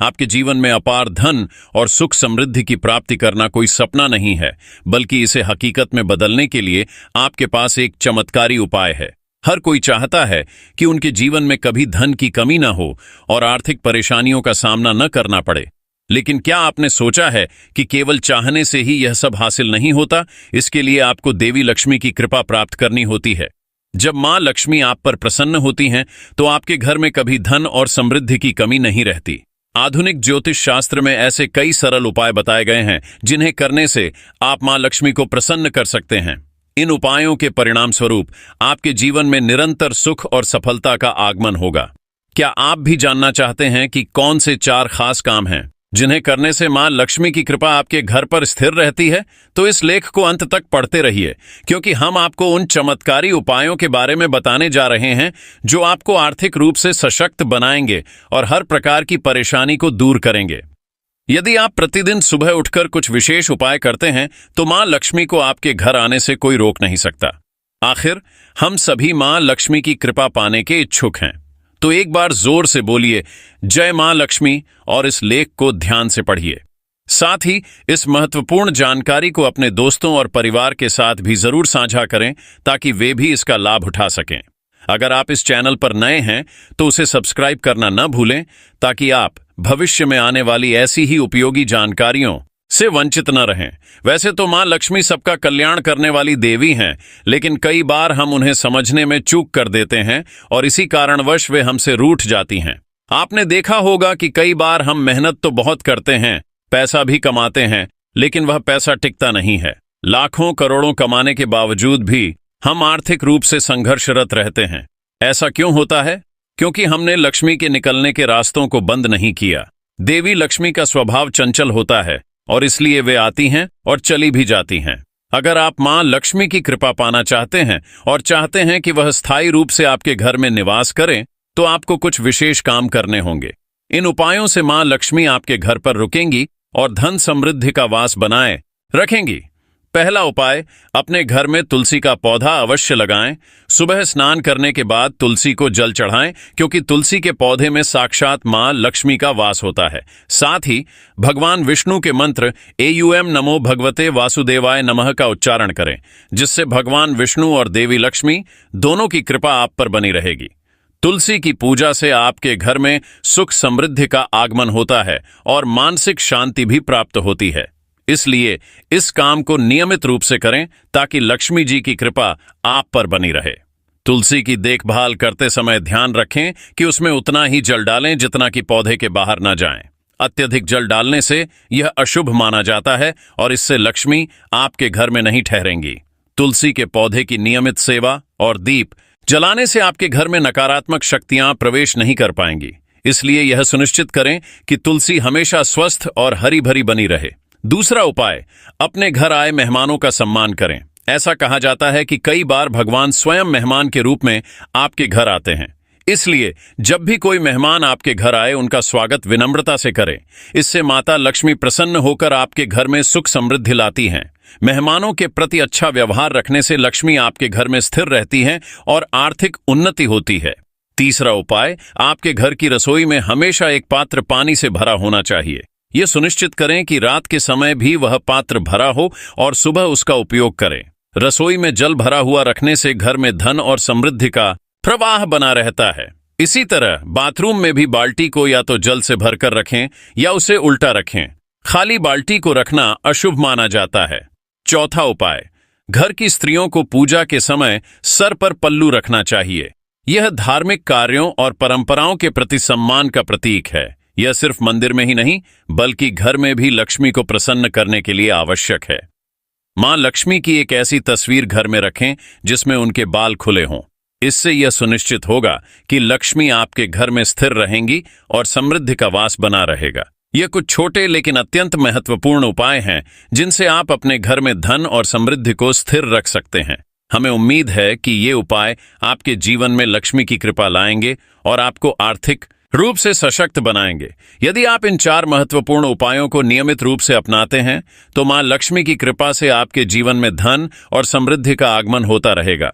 आपके जीवन में अपार धन और सुख समृद्धि की प्राप्ति करना कोई सपना नहीं है, बल्कि इसे हकीकत में बदलने के लिए आपके पास एक चमत्कारी उपाय है। हर कोई चाहता है कि उनके जीवन में कभी धन की कमी न हो और आर्थिक परेशानियों का सामना न करना पड़े। लेकिन क्या आपने सोचा है कि केवल चाहने से ही यह सब हासिल नहीं होता? इसके लिए आपको देवी लक्ष्मी की कृपा प्राप्त करनी होती है। जब मां लक्ष्मी आप पर प्रसन्न होती हैं, तो आपके घर में कभी धन और समृद्धि की कमी नहीं रहती। आधुनिक ज्योतिष शास्त्र में ऐसे कई सरल उपाय बताए गए हैं जिन्हें करने से आप मां लक्ष्मी को प्रसन्न कर सकते हैं। इन उपायों के परिणाम स्वरूप आपके जीवन में निरंतर सुख और सफलता का आगमन होगा। क्या आप भी जानना चाहते हैं कि कौन से 4 खास काम हैं जिन्हें करने से मां लक्ष्मी की कृपा आपके घर पर स्थिर रहती है? तो इस लेख को अंत तक पढ़ते रहिए, क्योंकि हम आपको उन चमत्कारी उपायों के बारे में बताने जा रहे हैं जो आपको आर्थिक रूप से सशक्त बनाएंगे और हर प्रकार की परेशानी को दूर करेंगे। यदि आप प्रतिदिन सुबह उठकर कुछ विशेष उपाय करते हैं, तो मां लक्ष्मी को आपके घर आने से कोई रोक नहीं सकता। आखिर हम सभी मां लक्ष्मी की कृपा पाने के इच्छुक हैं। तो एक बार जोर से बोलिए जय मां लक्ष्मी और इस लेख को ध्यान से पढ़िए। साथ ही इस महत्वपूर्ण जानकारी को अपने दोस्तों और परिवार के साथ भी जरूर साझा करें, ताकि वे भी इसका लाभ उठा सकें। अगर आप इस चैनल पर नए हैं तो उसे सब्सक्राइब करना न भूलें, ताकि आप भविष्य में आने वाली ऐसी ही उपयोगी जानकारियों से वंचित न रहें। वैसे तो मां लक्ष्मी सबका कल्याण करने वाली देवी हैं, लेकिन कई बार हम उन्हें समझने में चूक कर देते हैं और इसी कारणवश वे हमसे रूठ जाती हैं। आपने देखा होगा कि कई बार हम मेहनत तो बहुत करते हैं, पैसा भी कमाते हैं, लेकिन वह पैसा टिकता नहीं है। लाखों करोड़ों कमाने के बावजूद भी हम आर्थिक रूप से संघर्षरत रहते हैं। ऐसा क्यों होता है? क्योंकि हमने लक्ष्मी के निकलने के रास्तों को बंद नहीं किया। देवी लक्ष्मी का स्वभाव चंचल होता है और इसलिए वे आती हैं और चली भी जाती हैं। अगर आप मां लक्ष्मी की कृपा पाना चाहते हैं और चाहते हैं कि वह स्थायी रूप से आपके घर में निवास करें, तो आपको कुछ विशेष काम करने होंगे। इन उपायों से मां लक्ष्मी आपके घर पर रुकेंगी और धन समृद्धि का वास बनाए रखेंगी। पहला उपाय, अपने घर में तुलसी का पौधा अवश्य लगाएं। सुबह स्नान करने के बाद तुलसी को जल चढ़ाएं, क्योंकि तुलसी के पौधे में साक्षात मां लक्ष्मी का वास होता है। साथ ही भगवान विष्णु के मंत्र एयूएम नमो भगवते वासुदेवाय नमः का उच्चारण करें, जिससे भगवान विष्णु और देवी लक्ष्मी दोनों की कृपा आप पर बनी रहेगी। तुलसी की पूजा से आपके घर में सुख समृद्धि का आगमन होता है और मानसिक शांति भी प्राप्त होती है। इसलिए इस काम को नियमित रूप से करें, ताकि लक्ष्मी जी की कृपा आप पर बनी रहे। तुलसी की देखभाल करते समय ध्यान रखें कि उसमें उतना ही जल डालें जितना कि पौधे के बाहर न जाएं। अत्यधिक जल डालने से यह अशुभ माना जाता है और इससे लक्ष्मी आपके घर में नहीं ठहरेंगी। तुलसी के पौधे की नियमित सेवा और दीप जलाने से आपके घर में नकारात्मक शक्तियां प्रवेश नहीं कर पाएंगी। इसलिए यह सुनिश्चित करें कि तुलसी हमेशा स्वस्थ और हरी भरी बनी रहे। दूसरा उपाय, अपने घर आए मेहमानों का सम्मान करें। ऐसा कहा जाता है कि कई बार भगवान स्वयं मेहमान के रूप में आपके घर आते हैं। इसलिए जब भी कोई मेहमान आपके घर आए, उनका स्वागत विनम्रता से करें। इससे माता लक्ष्मी प्रसन्न होकर आपके घर में सुख समृद्धि लाती हैं। मेहमानों के प्रति अच्छा व्यवहार रखने से लक्ष्मी आपके घर में स्थिर रहती हैं और आर्थिक उन्नति होती है। तीसरा उपाय, आपके घर की रसोई में हमेशा एक पात्र पानी से भरा होना चाहिए। यह सुनिश्चित करें कि रात के समय भी वह पात्र भरा हो और सुबह उसका उपयोग करें। रसोई में जल भरा हुआ रखने से घर में धन और समृद्धि का प्रवाह बना रहता है। इसी तरह बाथरूम में भी बाल्टी को या तो जल से भरकर रखें या उसे उल्टा रखें। खाली बाल्टी को रखना अशुभ माना जाता है। चौथा उपाय, घर की स्त्रियों को पूजा के समय सर पर पल्लू रखना चाहिए। यह धार्मिक कार्यों और परंपराओं के प्रति सम्मान का प्रतीक है। यह सिर्फ मंदिर में ही नहीं, बल्कि घर में भी लक्ष्मी को प्रसन्न करने के लिए आवश्यक है। मां लक्ष्मी की एक ऐसी तस्वीर घर में रखें जिसमें उनके बाल खुले हों। इससे यह सुनिश्चित होगा कि लक्ष्मी आपके घर में स्थिर रहेंगी और समृद्धि का वास बना रहेगा। ये कुछ छोटे लेकिन अत्यंत महत्वपूर्ण उपाय हैं जिनसे आप अपने घर में धन और समृद्धि को स्थिर रख सकते हैं। हमें उम्मीद है कि ये उपाय आपके जीवन में लक्ष्मी की कृपा लाएंगे और आपको आर्थिक रूप से सशक्त बनाएंगे। यदि आप इन 4 महत्वपूर्ण उपायों को नियमित रूप से अपनाते हैं, तो मां लक्ष्मी की कृपा से आपके जीवन में धन और समृद्धि का आगमन होता रहेगा।